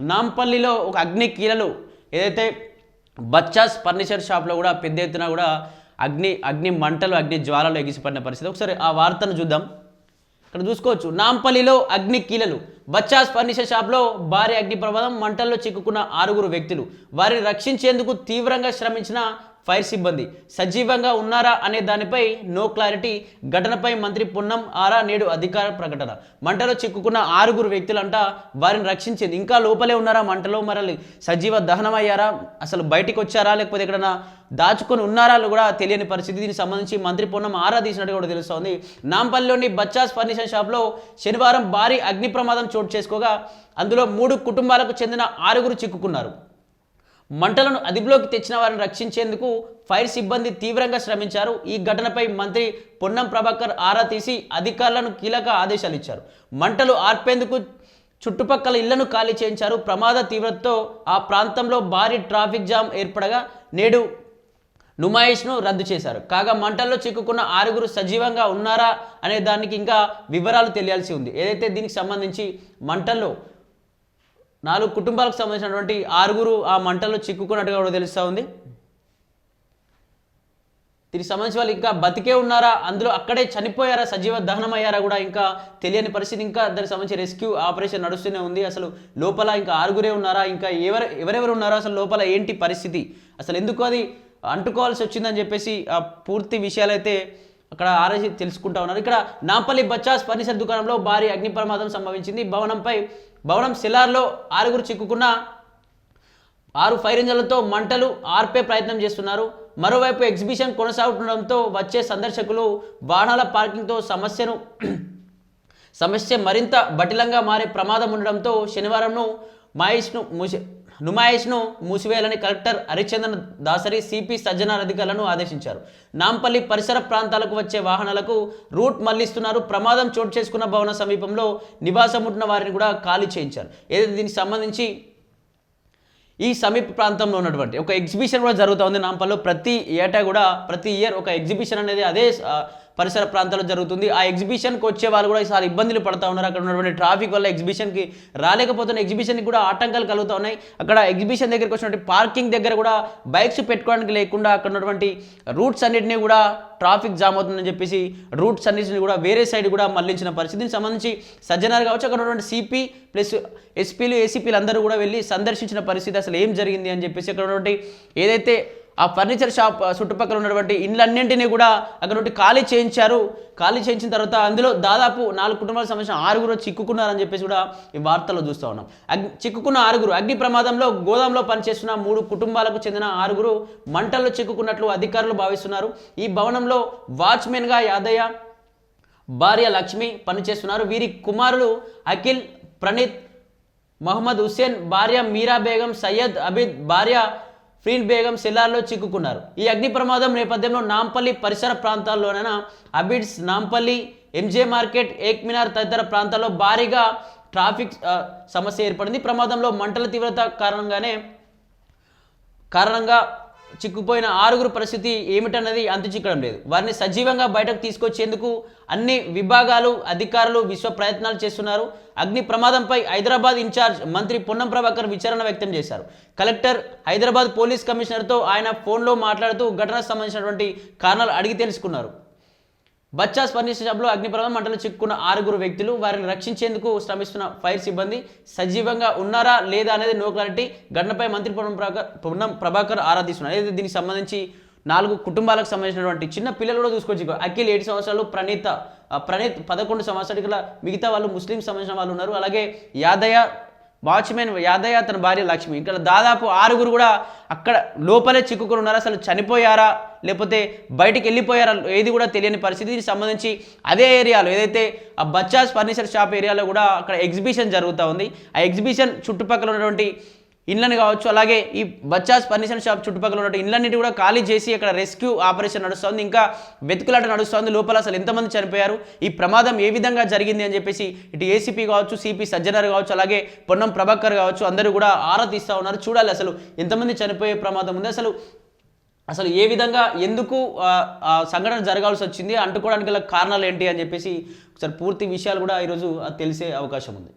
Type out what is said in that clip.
నాంపల్లిలో ఒక అగ్ని కీలలు ఏదైతే బచ్చాస్ ఫర్నిచర్ షాప్లో కూడా పెద్ద ఎత్తున కూడా అగ్ని మంటలు అగ్ని జ్వాలలు ఎగిసిపడిన పరిస్థితి. ఒకసారి ఆ వార్తను చూద్దాం. ఇక్కడ చూసుకోవచ్చు, నాంపల్లిలో అగ్ని కీలలు, బచ్చాస్ ఫర్నిచర్ షాప్లో భారీ అగ్ని ప్రమాదం, మంటల్లో చిక్కుకున్న 6 వ్యక్తులు, వారిని రక్షించేందుకు తీవ్రంగా శ్రమించిన ఫైర్ సిబ్బంది సజీవంగా ఉన్నారా అనే దానిపై నో క్లారిటీ. ఘటనపై మంత్రి పొన్నం ఆరా నేడు అధికార ప్రకటన. మంటలో చిక్కుకున్న 6 వ్యక్తులంట, వారిని రక్షించింది. ఇంకా లోపలే ఉన్నారా మంటలో, మరి సజీవ దహనం అయ్యారా, అసలు బయటికి వచ్చారా, లేకపోతే ఎక్కడన్నా దాచుకొని ఉన్నారా కూడా తెలియని పరిస్థితి. దీనికి సంబంధించి మంత్రి పొన్నం ఆరా తీసినట్టు కూడా తెలుస్తోంది. నాంపల్లిలోని బచ్చాస్ ఫర్నిచర్ షాప్లో శనివారం భారీ అగ్ని ప్రమాదం చోటు చేసుకోగా అందులో 3 కుటుంబాలకు చెందిన 6 చిక్కుకున్నారు. మంటలను అదుపులోకి తెచ్చిన వారిని రక్షించేందుకు ఫైర్ సిబ్బంది తీవ్రంగా శ్రమించారు. ఈ ఘటనపై మంత్రి పొన్నం ప్రభాకర్ ఆరా తీసి అధికారులను కీలక ఆదేశాలు ఇచ్చారు. మంటలు ఆర్పేందుకు చుట్టుపక్కల ఇళ్లను ఖాళీ చేయించారు. ప్రమాద తీవ్రతతో ఆ ప్రాంతంలో భారీ ట్రాఫిక్ జామ్ ఏర్పడగా నేడు నుమాయిష్ను రద్దు చేశారు. కాగా మంటల్లో చిక్కుకున్న 6 సజీవంగా ఉన్నారా అనే దానికి ఇంకా వివరాలు తెలియాల్సి ఉంది. ఏదైతే దీనికి సంబంధించి మంటల్లో 4 కుటుంబాలకు సంబంధించినటువంటి 6 ఆ మంటల్లో చిక్కుకున్నట్టుగా కూడా తెలుస్తూ ఉంది. దీనికి సంబంధించి వాళ్ళు ఇంకా బతికే ఉన్నారా, అందులో అక్కడే చనిపోయారా, సజీవ దహనం అయ్యారా కూడా ఇంకా తెలియని పరిస్థితి. ఇంకా దానికి సంబంధించి రెస్క్యూ ఆపరేషన్ నడుస్తూనే ఉంది. అసలు లోపల ఇంకా 6 ఉన్నారా, ఇంకా ఎవరెవరు ఉన్నారో, అసలు లోపల ఏంటి పరిస్థితి, అసలు ఎందుకు అది అంటుకోవాల్సి వచ్చిందని చెప్పేసి ఆ పూర్తి విషయాలు అయితే అక్కడ ఆర్ఎస్ తెలుసుకుంటా ఉన్నారు. ఇక్కడ నాంపల్లి బచ్చాస్ ఫర్నిచర్ దుకాణంలో భారీ అగ్ని ప్రమాదం సంభవించింది. భవనం సెల్లార్లో 6 చిక్కుకున్న 6 ఫైర్ ఇంజన్లతో మంటలు ఆర్పే ప్రయత్నం చేస్తున్నారు. మరోవైపు ఎగ్జిబిషన్ కొనసాగుతుండడంతో వచ్చే సందర్శకులు వాహనాల పార్కింగ్తో సమస్య మరింత బటిలంగా మారే ప్రమాదం ఉండడంతో శనివారం నుమాయిష్ను మూసివేయాలని కలెక్టర్ హరిచందన్ దాసరి సిపి సజ్జనార్ అధికారులను ఆదేశించారు. నాంపల్లి పరిసర ప్రాంతాలకు వచ్చే వాహనాలకు రూట్ మళ్లిస్తున్నారు. ప్రమాదం చోటు చేసుకున్న భవన సమీపంలో నివాసం ఉంటున్న వారిని కూడా ఖాళీ చేయించారు. ఏదైతే దీనికి సంబంధించి ఈ సమీప ప్రాంతంలో ఉన్నటువంటి ఒక ఎగ్జిబిషన్ కూడా జరుగుతూ ఉంది నాంపల్లిలో. ప్రతి ఇయర్ ఒక ఎగ్జిబిషన్ అనేది అదే పరిసర ప్రాంతాల్లో జరుగుతుంది. ఆ ఎగ్జిబిషన్కి వచ్చే వాళ్ళు కూడా ఈసారి ఇబ్బందులు పడుతూ ఉన్నారు. అక్కడ ఉన్నటువంటి ట్రాఫిక్ వల్ల ఎగ్జిబిషన్కి రాలేకపోతున్న ఎగ్జిబిషన్కి కూడా ఆటంకాలు కలుగుతూ ఉన్నాయి. అక్కడ ఎగ్జిబిషన్ దగ్గరికి వచ్చినటువంటి పార్కింగ్ దగ్గర కూడా బైక్స్ పెట్టుకోవడానికి లేకుండా అక్కడ ఉన్నటువంటి రూట్స్ అన్నింటినీ కూడా ట్రాఫిక్ జామ్ అవుతుందని చెప్పేసి రూట్స్ అన్నింటినీ కూడా వేరే సైడ్ కూడా మళ్లించిన పరిస్థితికి సంబంధించి సజ్జనార్ కావచ్చు, అక్కడ ఉన్నటువంటి సిపి ప్లస్ ఎస్పీలు ఏసీపీలు అందరూ కూడా వెళ్ళి సందర్శించిన పరిస్థితి. అసలు ఏం జరిగింది అని చెప్పేసి అక్కడ ఉన్నటువంటి ఏదైతే ఆ ఫర్నిచర్ షాప్ చుట్టుపక్కల ఉన్నటువంటి ఇండ్లన్నింటినీ కూడా అక్కడ నుండి ఖాళీ చేయించారు. ఖాళీ చేయించిన తర్వాత అందులో దాదాపు 4 కుటుంబాలకు సంబంధించిన 6 చిక్కుకున్నారని చెప్పేసి కూడా ఈ వార్తల్లో చూస్తూ ఉన్నాం. చిక్కుకున్న 6 అగ్ని ప్రమాదంలో గోదాంలో పనిచేస్తున్న 3 కుటుంబాలకు చెందిన 6 మంటల్లో చిక్కుకున్నట్లు అధికారులు భావిస్తున్నారు. ఈ భవనంలో వాచ్మెన్గా యాదయ్య, భార్య లక్ష్మి పనిచేస్తున్నారు. వీరి కుమారులు అఖిల్, ప్రణీత్, మహమ్మద్ హుస్సేన్, భార్య మీరా బేగం, సయ్యద్ అబీద్, భార్య ఫ్రీన్ బేగం సెల్లార్లో చిక్కుకున్నారు. ఈ అగ్ని ప్రమాదం నేపథ్యంలో నాంపల్లి పరిసర ప్రాంతాల్లోనైనా అబిడ్స్, నాంపల్లి, ఎంజే మార్కెట్, ఏక్ మినార్ తదితర ప్రాంతాల్లో భారీగా ట్రాఫిక్ సమస్య ఏర్పడింది. ప్రమాదంలో మంటల తీవ్రత కారణంగా చిక్కుపోయిన 6 పరిస్థితి ఏమిటన్నది అంతుచిక్కడం లేదు. వారిని సజీవంగా బయటకు తీసుకొచ్చేందుకు అన్ని విభాగాలు అధికారులు విశ్వ ప్రయత్నాలు చేస్తున్నారు. అగ్ని ప్రమాదంపై హైదరాబాద్ ఇన్ఛార్జ్ మంత్రి పొన్నం ప్రభాకర్ విచారణ వ్యక్తం చేశారు. కలెక్టర్, హైదరాబాద్ పోలీస్ కమిషనర్తో ఆయన ఫోన్లో మాట్లాడుతూ ఘటనకు సంబంధించినటువంటి కారణాలు అడిగి తెలుసుకున్నారు. బచ్చాస్ ఫర్నిచర్ షాప్లో అగ్ని ప్రమాదం మంటలు చిక్కుకున్న 6 వ్యక్తులు, వారిని రక్షించేందుకు శ్రమిస్తున్న ఫైర్ సిబ్బంది సజీవంగా ఉన్నారా లేదా అనేది నో క్లారిటీ. ఘటనపై మంత్రి పొన్నం ప్రభాకర్ ఆరా తీస్తున్నారు. అయితే దీనికి సంబంధించి 4 కుటుంబాలకు సంబంధించినటువంటి చిన్న పిల్లలు కూడా చూసుకోవచ్చు. అఖిల్ 7 సంవత్సరాలు, ప్రణీత్ 11 సంవత్సరాలు, ఇక్కడ మిగతా వాళ్ళు ముస్లిం సంబంధించిన వాళ్ళు ఉన్నారు. అలాగే వాచ్మెన్ యాదయ్య, తన భార్య లక్ష్మి, ఇక్కడ దాదాపు 6 కూడా అక్కడ లోపలే చిక్కుకుని ఉన్నారు. అసలు చనిపోయారా లేకపోతే బయటికి వెళ్ళిపోయారా ఏది కూడా తెలియని పరిస్థితి. దీనికి సంబంధించి అదే ఏరియాలో ఏదైతే ఆ బచ్చాస్ ఫర్నిచర్ షాప్ ఏరియాలో కూడా అక్కడ ఎగ్జిబిషన్ జరుగుతూ ఉంది. ఆ ఎగ్జిబిషన్ చుట్టుపక్కల ఉన్నటువంటి ఇండ్లను కావచ్చు, అలాగే ఈ బచ్చాస్ ఫర్నిచర్ షాప్ చుట్టుపక్కల ఉన్న ఇండ్లన్నిటి కూడా ఖాళీ చేసి అక్కడ రెస్క్యూ ఆపరేషన్ నడుస్తుంది. ఇంకా వెతుకులాట నడుస్తుంది. లోపల అసలు ఎంతమంది చనిపోయారు, ఈ ప్రమాదం ఏ విధంగా జరిగింది అని చెప్పేసి ఇటు ఏసీపీ కావచ్చు, సిపి సజ్జనార్ కావచ్చు, అలాగే పొన్నం ప్రభాకర్ కావచ్చు, అందరూ కూడా ఆరా తీస్తూ ఉన్నారు. చూడాలి అసలు ఎంతమంది చనిపోయే ప్రమాదం ఉంది, అసలు ఏ విధంగా ఎందుకు సంఘటన జరగాల్సి వచ్చింది, అంటుకోవడానికి గల కారణాలు ఏంటి అని చెప్పేసి ఒకసారి పూర్తి విషయాలు కూడా ఈరోజు తెలిసే అవకాశం ఉంది.